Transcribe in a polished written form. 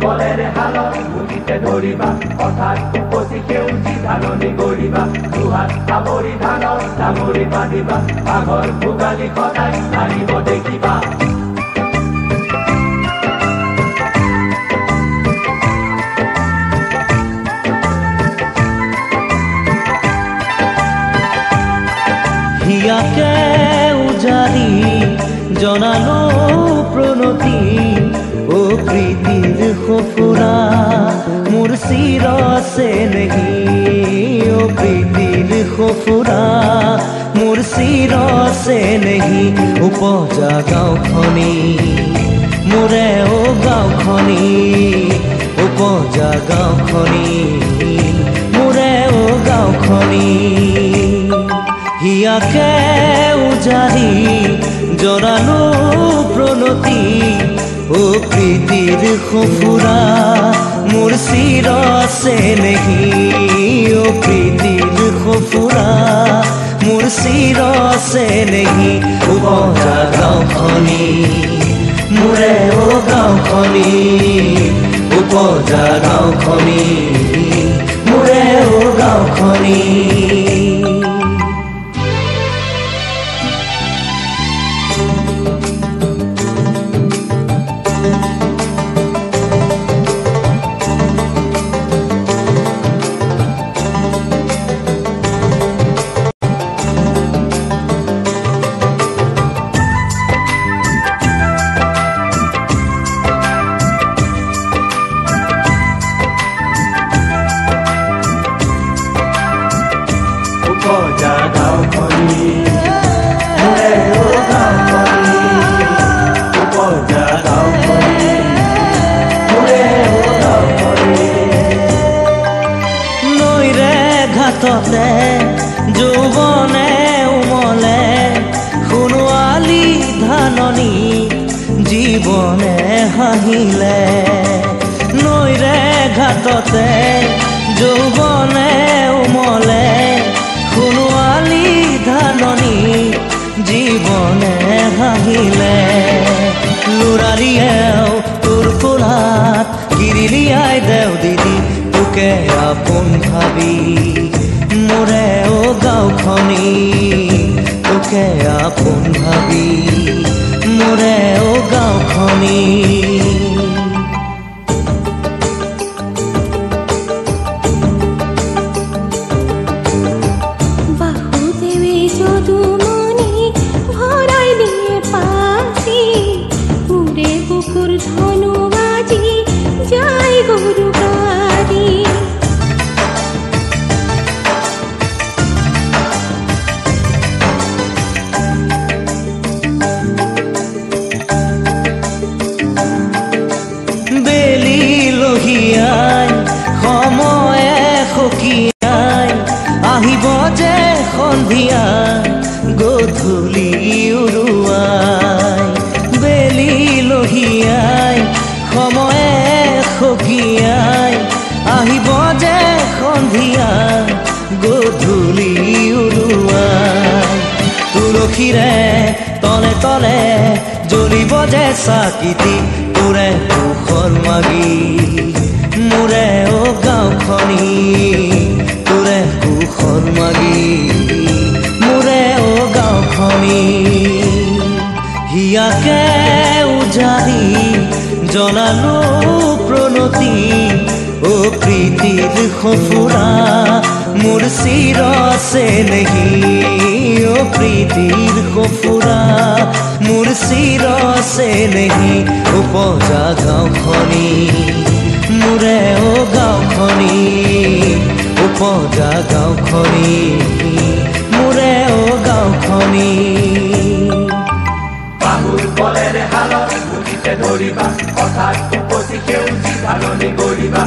বলেৰে হালত বুজিতে ধৰিবা অৰ্থাৎ উপচি সেউজী ধাননি কৰিবা দুহাত সাৱৰি ধানৰ ডাঙৰি বান্ধিবা আগৰ ভোগালী সদায় আহিব দেখিবা হিয়াকে উজাৰি জনালো প্ৰণতি ও প্ৰীতিৰ সফুৰা মোৰ চিৰ চেনেহী ও প্ৰীতিৰ সফুৰা মোৰ চিৰ চেনেহী উপজা গাঁওখনি মোৰে ও গাঁওখনি উপজা গাঁওখনি মোৰে ও গাঁওখনি হিয়াকে উজাৰি জনালো প্ৰণতি ও প্ৰীতিৰ সফুৰা মোৰ চিৰ চেনেহী ও প্ৰীতিৰ সফুৰা মোৰ চিৰ চেনেহী উপজা গাঁওখনি মোৰে ও গাঁওখনি উপজা গাঁওখনি মোৰে ও গাঁওখনি উপজা গাঁওখনি মোৰে ও গাঁওখনি উপজা গাঁওখনি মোৰে ও গাঁওখনি নৈৰে ঘাটতে যৌৱনে উমলে সোণোৱালী ধাননি জীৱনে হাঁহিলে নৈৰে ঘাটতে যৌৱনে উমলে সোণোৱালী ধাননি জীৱনে হাঁহিলে লৰালিয়েও তোৰ কোলাত কিৰিলিয়াই দেও দিদি তোকে আপোন ভাবি মোৰে ও গাঁওখনি তোকে আপোন ভাবি মোৰে ও গাঁওখনি সময়ে সকিয়াই আহিব যে সন্ধিয়া গধূলি উৰুৱাই বেলি লহিয়াই সময়ে সকিয়াই আহিব যে সন্ধিয়া গধূলি উৰুৱাই তুলসীৰে তলে তলে জ্বলিব যে চাকিটি তোৰে সুখৰ মাগি মোৰে ও গাঁওখনি তোৰে সুখৰ মাগি মোৰে ও গাঁওখনি হিয়াকে উজাৰি জনালো প্ৰণতি ও প্ৰীতিৰ সফুৰা মোৰ চিৰ চেনেহী ও প্ৰীতিৰ সফুৰা মোৰ চিৰ চেনেহী উপজা গাঁওখনি মোৰে ও গাঁওখনি উপজা গাঁওখনি মোৰে ও গাঁওখনি বাহুৰ বলেৰে হালত বুজিতে ধৰিবা অৰ্থাৎ উপচি সেউজী ধাননি কৰিবা